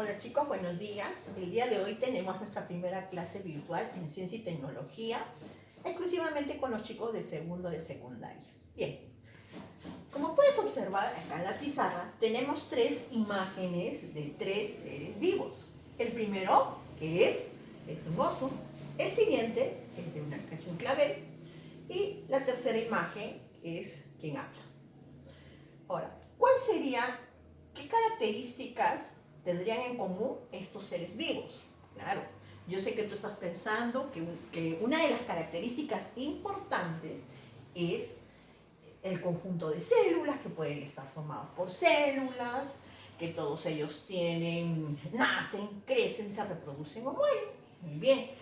Hola chicos, buenos días. El día de hoy tenemos nuestra primera clase virtual en Ciencia y Tecnología, exclusivamente con los chicos de segundo de secundaria. Bien, como puedes observar acá en la pizarra, tenemos tres imágenes de tres seres vivos. El primero, que es un oso. El siguiente es un clavel. Y la tercera imagen es quien habla. Ahora, ¿qué características tendrían en común estos seres vivos? Claro, yo sé que tú estás pensando que una de las características importantes es el conjunto de células, que pueden estar formados por células, que todos ellos nacen, crecen, se reproducen o mueren. Muy bien.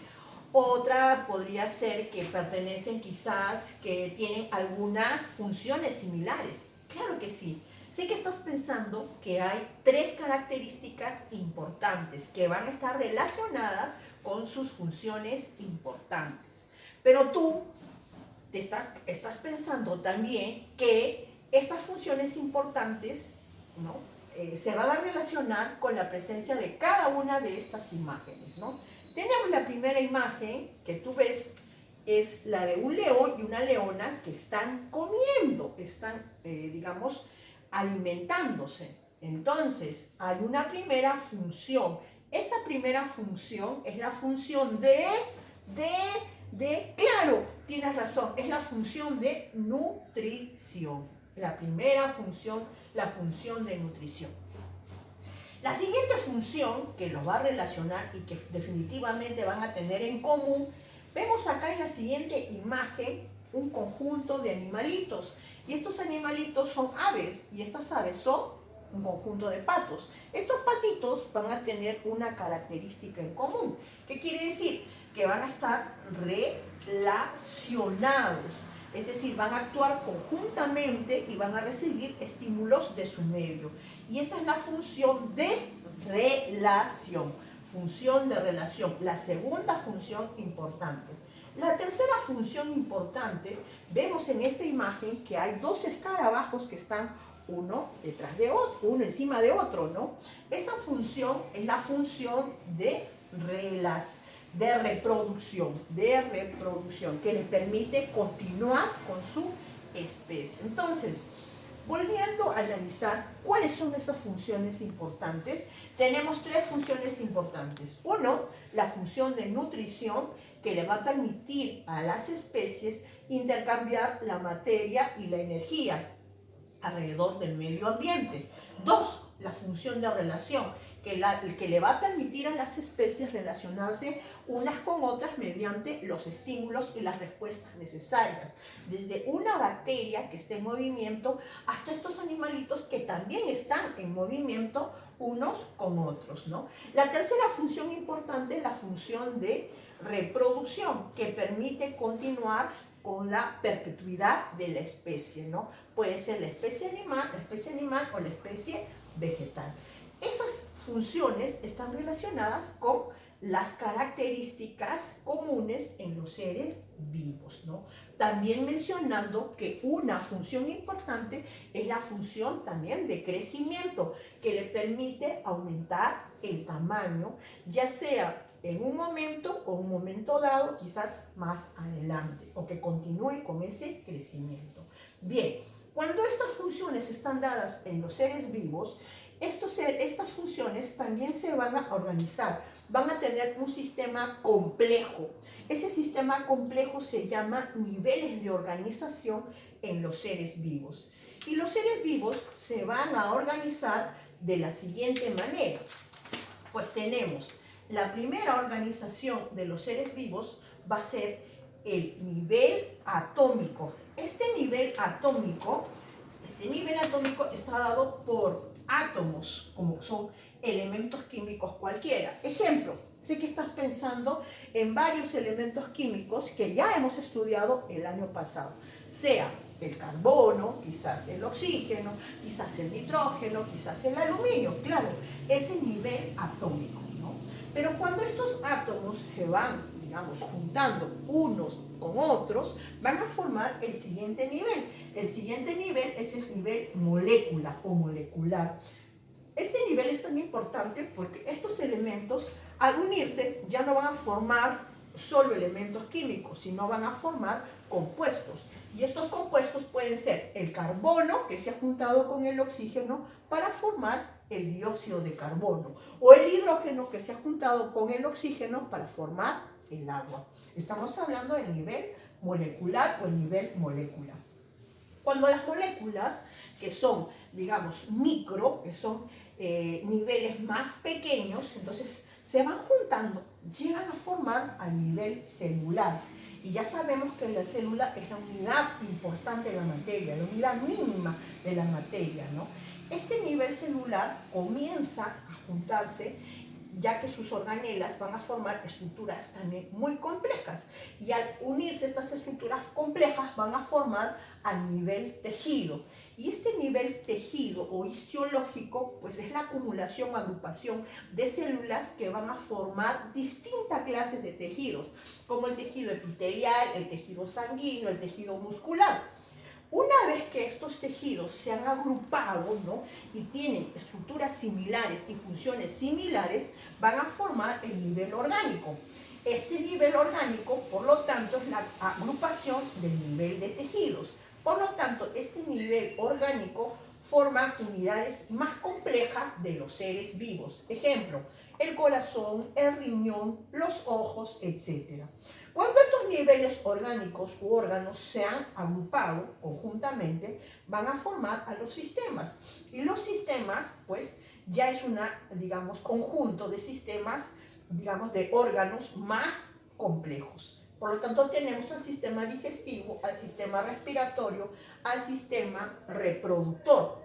Otra podría ser que pertenecen quizás, que tienen algunas funciones similares. Claro que sí. Sé que estás pensando que hay tres características importantes que van a estar relacionadas con sus funciones importantes. Pero tú estás pensando también que estas funciones importantes, ¿no? Se van a relacionar con la presencia de cada una de estas imágenes, ¿no? Tenemos la primera imagen que tú ves, es la de un león y una leona que están comiendo, están, digamos, alimentándose. Entonces, hay una primera función. Esa primera función es la función claro, tienes razón, es la función de nutrición. La primera función, la función de nutrición. La siguiente función que los va a relacionar y que definitivamente van a tener en común, vemos acá en la siguiente imagen un conjunto de animalitos. Y estos animalitos son aves, y estas aves son un conjunto de patos. Estos patitos van a tener una característica en común. ¿Qué quiere decir? Que van a estar relacionados. Es decir, van a actuar conjuntamente y van a recibir estímulos de su medio. Y esa es la función de relación. Función de relación. La segunda función importante. La tercera función importante, vemos en esta imagen que hay dos escarabajos que están uno detrás de otro, uno encima de otro, ¿no? Esa función es la función de reproducción, que les permite continuar con su especie. Entonces, volviendo a analizar cuáles son esas funciones importantes, tenemos tres funciones importantes. Uno, la función de nutrición, que le va a permitir a las especies intercambiar la materia y la energía alrededor del medio ambiente. Dos, la función de relación, que le va a permitir a las especies relacionarse unas con otras mediante los estímulos y las respuestas necesarias. Desde una bacteria que esté en movimiento hasta estos animalitos que también están en movimiento unos con otros, ¿no? La tercera función importante es la función de reproducción, que permite continuar con la perpetuidad de la especie, ¿no? Puede ser la especie animal o la especie vegetal. Esas funciones están relacionadas con las características comunes en los seres vivos, ¿no? También mencionando que una función importante es la función también de crecimiento, que le permite aumentar el tamaño, ya sea en un momento o un momento dado, quizás más adelante, o que continúe con ese crecimiento. Bien, cuando estas funciones están dadas en los seres vivos, estas funciones también se van a organizar, van a tener un sistema complejo. Ese sistema complejo se llama niveles de organización en los seres vivos. Y los seres vivos se van a organizar de la siguiente manera. Pues tenemos la primera organización de los seres vivos va a ser el nivel atómico. Este nivel atómico está dado por átomos, como son elementos químicos cualquiera. Ejemplo, sé que estás pensando en varios elementos químicos que ya hemos estudiado el año pasado, sea el carbono, quizás el oxígeno, quizás el nitrógeno, quizás el aluminio, claro, ese nivel atómico, ¿no? Pero cuando estos átomos se van, digamos, juntando unos con otros, van a formar el siguiente nivel. El siguiente nivel es el nivel molécula o molecular. Este nivel está tan importante? Porque estos elementos, al unirse, ya no van a formar solo elementos químicos, sino van a formar compuestos. Y estos compuestos pueden ser el carbono, que se ha juntado con el oxígeno para formar el dióxido de carbono, o el hidrógeno, que se ha juntado con el oxígeno para formar el agua. Estamos hablando del nivel molecular o el nivel molécula. Cuando las moléculas, que son, digamos, micro, que son niveles más pequeños, entonces se van juntando, llegan a formar al nivel celular. Y ya sabemos que la célula es la unidad importante de la materia, la unidad mínima de la materia, ¿no? Este nivel celular comienza a juntarse, ya que sus organelas van a formar estructuras también muy complejas. Y al unirse estas estructuras complejas van a formar al nivel tejido. Y este nivel tejido o histológico, pues es la acumulación o agrupación de células que van a formar distintas clases de tejidos, como el tejido epitelial, el tejido sanguíneo, el tejido muscular. Una vez que estos tejidos se han agrupado, ¿no?, y tienen estructuras similares y funciones similares, van a formar el nivel orgánico. Este nivel orgánico, por lo tanto, es la agrupación del nivel de tejidos. Por lo tanto, este nivel orgánico forma unidades más complejas de los seres vivos. Ejemplo, el corazón, el riñón, los ojos, etc. Cuando estos niveles orgánicos u órganos se han agrupado conjuntamente, van a formar a los sistemas. Y los sistemas, pues, ya es una, digamos, conjunto de sistemas, digamos, de órganos más complejos. Por lo tanto, tenemos al sistema digestivo, al sistema respiratorio, al sistema reproductor.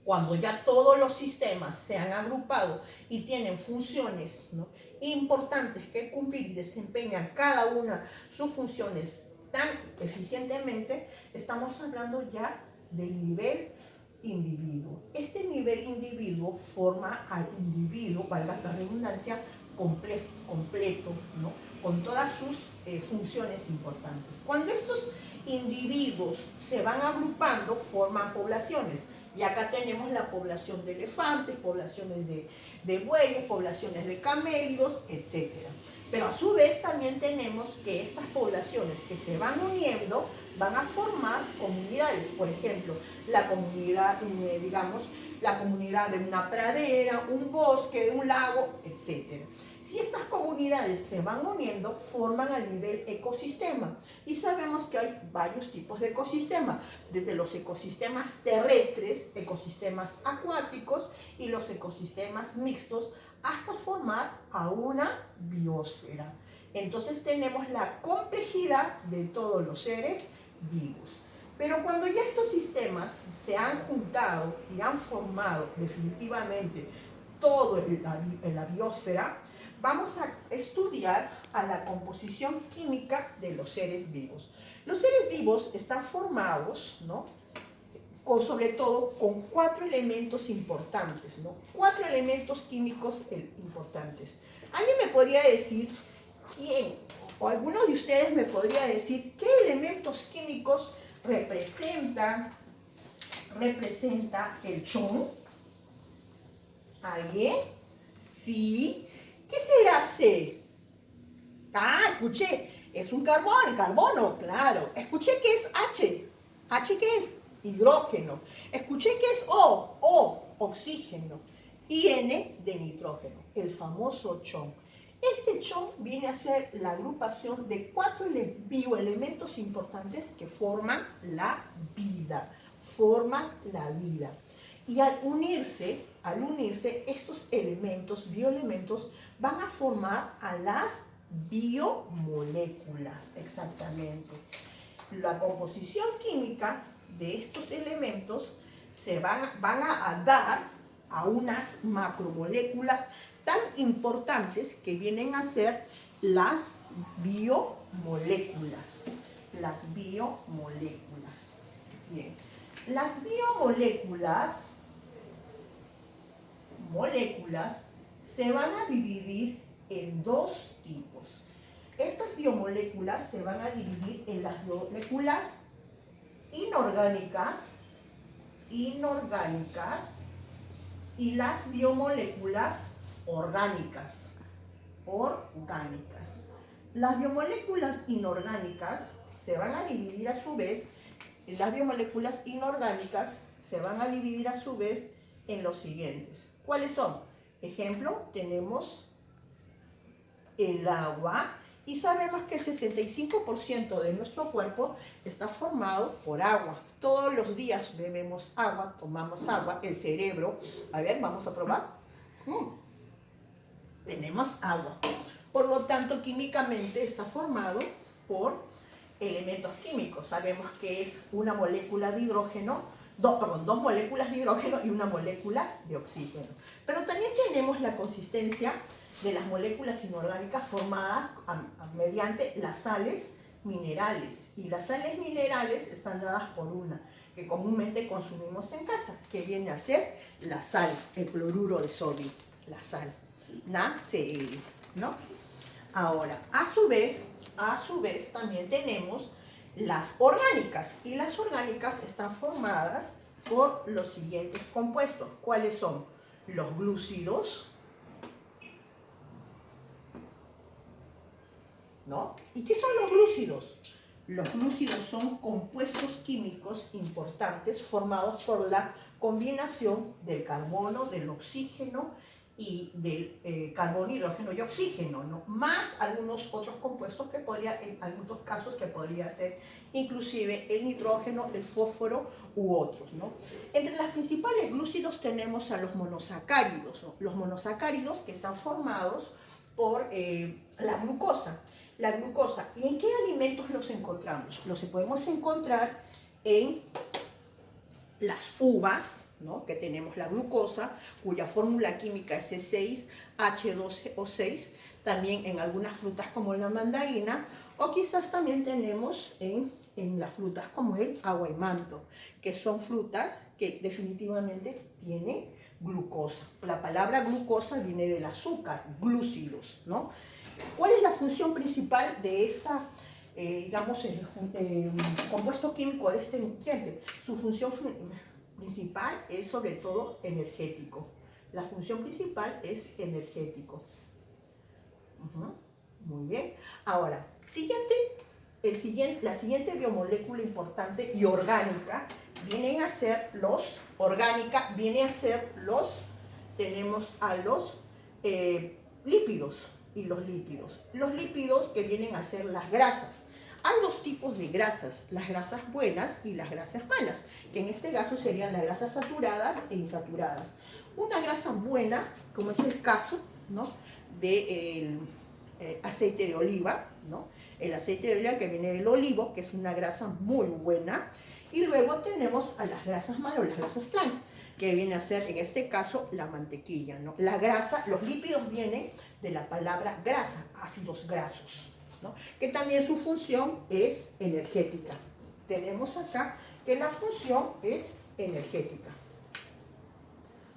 Cuando ya todos los sistemas se han agrupado y tienen funciones, ¿no?, importantes que cumplir y desempeñan cada una sus funciones tan eficientemente, estamos hablando ya del nivel individuo. Este nivel individuo forma al individuo, valga la redundancia, completo, ¿no?, con todas sus funciones importantes. Cuando estos individuos se van agrupando, forman poblaciones. Y acá tenemos la población de elefantes, poblaciones de bueyes, poblaciones de camélidos, etc. Pero a su vez también tenemos que estas poblaciones que se van uniendo van a formar comunidades. Por ejemplo, la comunidad, digamos, la comunidad de una pradera, un bosque, de un lago, etc. Si estas comunidades se van uniendo, forman al nivel ecosistema. Y sabemos que hay varios tipos de ecosistemas, desde los ecosistemas terrestres, ecosistemas acuáticos y los ecosistemas mixtos, hasta formar a una biosfera. Entonces tenemos la complejidad de todos los seres vivos. Pero cuando ya estos sistemas se han juntado y han formado definitivamente todo la biosfera, vamos a estudiar a la composición química de los seres vivos. Los seres vivos están formados, ¿no?, sobre todo con 4 elementos importantes, ¿no?, 4 elementos químicos importantes. ¿Alguien me podría decir quién, o alguno de ustedes me podría decir qué elementos químicos representa el chon? ¿Alguien? ¿Sí? ¿Qué será C? Ah, escuché, es un carbono, claro. Escuché que es H. ¿H qué es? Hidrógeno. Escuché que es O, oxígeno. Y N de nitrógeno, el famoso chon. Este chon viene a ser la agrupación de 4 bioelementos importantes que forman la vida. Y al unirse estos bioelementos, van a formar a las biomoléculas, exactamente. La composición química de estos elementos se van a dar a unas macromoléculas tan importantes que vienen a ser las biomoléculas. Bien. Las biomoléculas se van a dividir en 2 tipos. Estas biomoléculas se van a dividir en las moléculas inorgánicas y las biomoléculas orgánicas. Las biomoléculas inorgánicas se van a dividir a su vez, las biomoléculas inorgánicas se van a dividir a su vez en los siguientes. ¿Cuáles son? Ejemplo, tenemos el agua, y sabemos que el 65% de nuestro cuerpo está formado por agua. Todos los días bebemos agua, tomamos agua, el cerebro, a ver, vamos a probar. Tenemos agua. Por lo tanto, químicamente está formado por elementos químicos. Sabemos que es una molécula de hidrógeno, dos moléculas de hidrógeno y una molécula de oxígeno. Pero también tenemos la consistencia de las moléculas inorgánicas formadas mediante las sales minerales. Y las sales minerales están dadas por una que comúnmente consumimos en casa, que viene a ser la sal, el cloruro de sodio, la sal, NaCl, ¿no? Ahora, a su vez también tenemos las orgánicas, y las orgánicas están formadas por los siguientes compuestos. ¿Cuáles son? Los glúcidos, ¿no? ¿Y qué son los glúcidos? Los glúcidos son compuestos químicos importantes formados por la combinación del carbono, del oxígeno y del carbono, hidrógeno y oxígeno, ¿no? Más algunos otros compuestos que podría, en algunos casos, que podría ser inclusive el nitrógeno, el fósforo u otros, ¿no? Entre los principales glúcidos tenemos a los monosacáridos, ¿no? Los monosacáridos, que están formados por la glucosa. La glucosa. ¿Y en qué alimentos los encontramos? Los podemos encontrar en las uvas, ¿no? Que tenemos la glucosa, cuya fórmula química es C6H12O6, también en algunas frutas como la mandarina, o quizás también tenemos en las frutas como el aguaimanto, que son frutas que definitivamente tienen glucosa. La palabra glucosa viene del azúcar, glúcidos, ¿no? ¿Cuál es la función principal de esta, compuesto químico de este nutriente? Su función principal es sobre todo energético. La función principal es energético. Muy bien. Ahora, la siguiente biomolécula importante y orgánica vienen a ser tenemos a los lípidos. Y los lípidos que vienen a ser las grasas. Hay dos tipos de grasas, las grasas buenas y las grasas malas, que en este caso serían las grasas saturadas e insaturadas. Una grasa buena, como es el caso, ¿no?, del aceite de oliva, ¿no? El aceite de oliva que viene del olivo, que es una grasa muy buena. Y luego tenemos a las grasas malas, las grasas trans, que viene a ser, en este caso, la mantequilla, ¿no? La grasa, los lípidos vienen de la palabra grasa, ácidos grasos, ¿no? Que también su función es energética. Tenemos acá que la función es energética.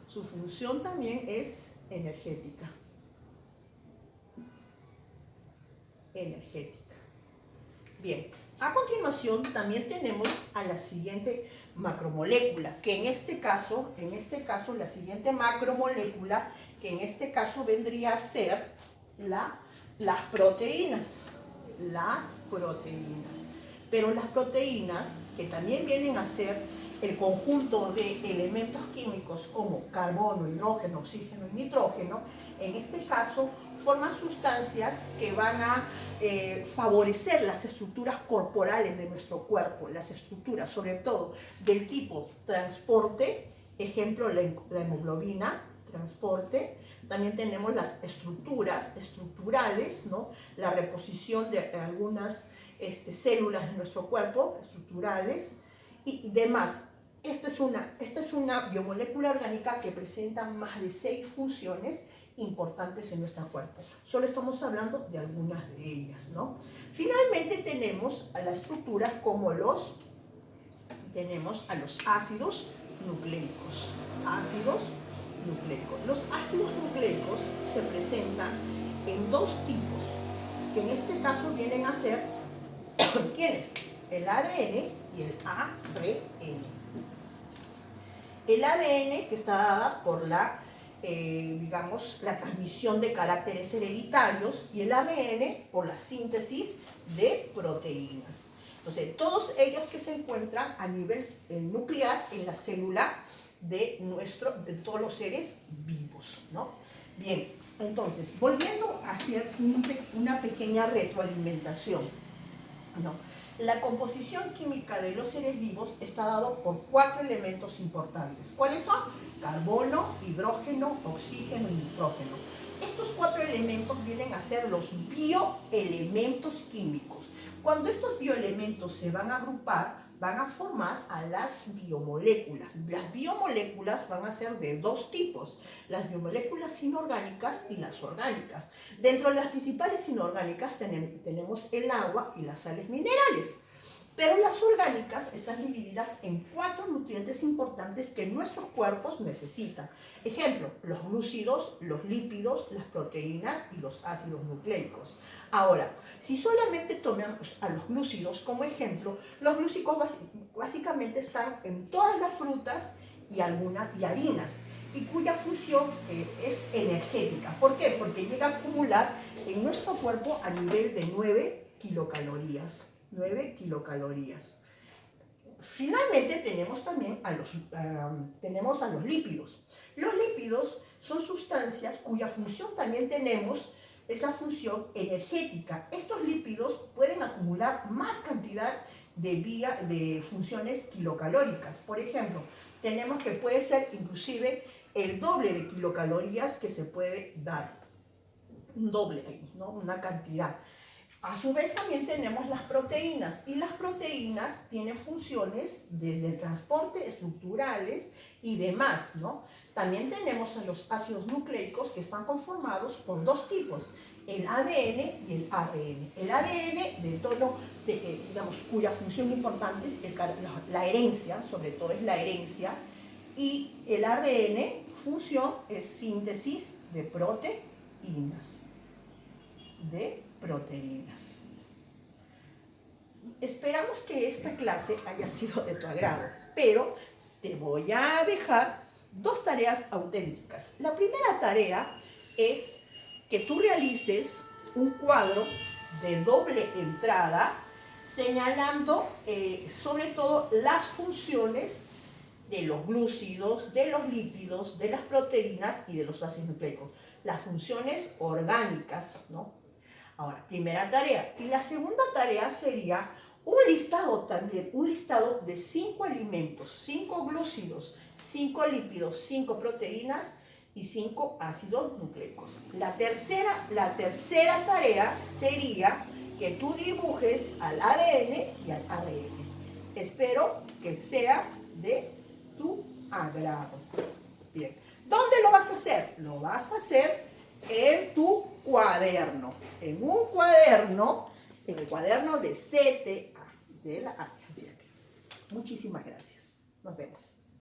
Su función también es energética. Bien, a continuación también tenemos a la siguiente macromolécula, que en este caso la siguiente macromolécula, que en este caso vendría a ser las proteínas. Pero las proteínas, que también vienen a ser el conjunto de elementos químicos como carbono, hidrógeno, oxígeno y nitrógeno, en este caso forman sustancias que van a favorecer las estructuras corporales de nuestro cuerpo, las estructuras sobre todo del tipo transporte, ejemplo la hemoglobina, transporte. También tenemos las estructuras estructurales, ¿no? La reposición de algunas células de nuestro cuerpo, estructurales y demás. Esta es una biomolécula orgánica que presenta más de 6 funciones importantes en nuestro cuerpo. Solo estamos hablando de algunas de ellas, ¿no? Finalmente tenemos a las estructuras como tenemos a los ácidos nucleicos. Los ácidos nucleicos se presentan en dos tipos, que en este caso vienen a ser, ¿quiénes? El ADN y el ARN. El ADN, que está dada por digamos, la transmisión de caracteres hereditarios, y el ADN por la síntesis de proteínas. Entonces, todos ellos que se encuentran a nivel nuclear en la célula de todos los seres vivos, ¿no? Bien, entonces, volviendo a hacer una pequeña retroalimentación, ¿no? La composición química de los seres vivos está dado por 4 elementos importantes. ¿Cuáles son? Carbono, hidrógeno, oxígeno y nitrógeno. Estos 4 elementos vienen a ser los bioelementos químicos. Cuando estos bioelementos se van a agrupar, van a formar a las biomoléculas. Las biomoléculas van a ser de 2 tipos, las biomoléculas inorgánicas y las orgánicas. Dentro de las principales inorgánicas tenemos el agua y las sales minerales. Pero las orgánicas están divididas en 4 nutrientes importantes que nuestros cuerpos necesitan. Ejemplo, los glúcidos, los lípidos, las proteínas y los ácidos nucleicos. Ahora, si solamente tomamos a los glúcidos como ejemplo, los glúcidos básicamente están en todas las frutas y harinas, y cuya función es energética. ¿Por qué? Porque llega a acumular en nuestro cuerpo a nivel de 9 kilocalorías. 9 kilocalorías. Finalmente tenemos también a los lípidos. Los lípidos son sustancias cuya función también es la función energética. Estos lípidos pueden acumular más cantidad de funciones kilocalóricas. Por ejemplo, tenemos que puede ser inclusive el doble de kilocalorías que se puede dar. Un doble ahí, ¿no? Una cantidad. A su vez también tenemos las proteínas, y las proteínas tienen funciones desde el transporte, estructurales y demás, ¿no? También tenemos a los ácidos nucleicos, que están conformados por 2 tipos, el ADN y el ARN. El ADN digamos, cuya función importante es la herencia, sobre todo es la herencia, y el ARN, función es síntesis de proteínas. Esperamos que esta clase haya sido de tu agrado, pero te voy a dejar 2 tareas auténticas. La primera tarea es que tú realices un cuadro de doble entrada señalando sobre todo las funciones de los glúcidos, de los lípidos, de las proteínas y de los ácidos nucleicos. Las funciones orgánicas, ¿no? Ahora, primera tarea. Y la segunda tarea sería un listado de 5 alimentos, 5 glúcidos, 5 lípidos, 5 proteínas y 5 ácidos nucleicos. La tercera tarea sería que tú dibujes al ADN y al ARN. Espero que sea de tu agrado. Bien. ¿Dónde lo vas a hacer? Lo vas a hacer en tu cuaderno. En un cuaderno, en el cuaderno de CTA, de la A. Muchísimas gracias. Nos vemos.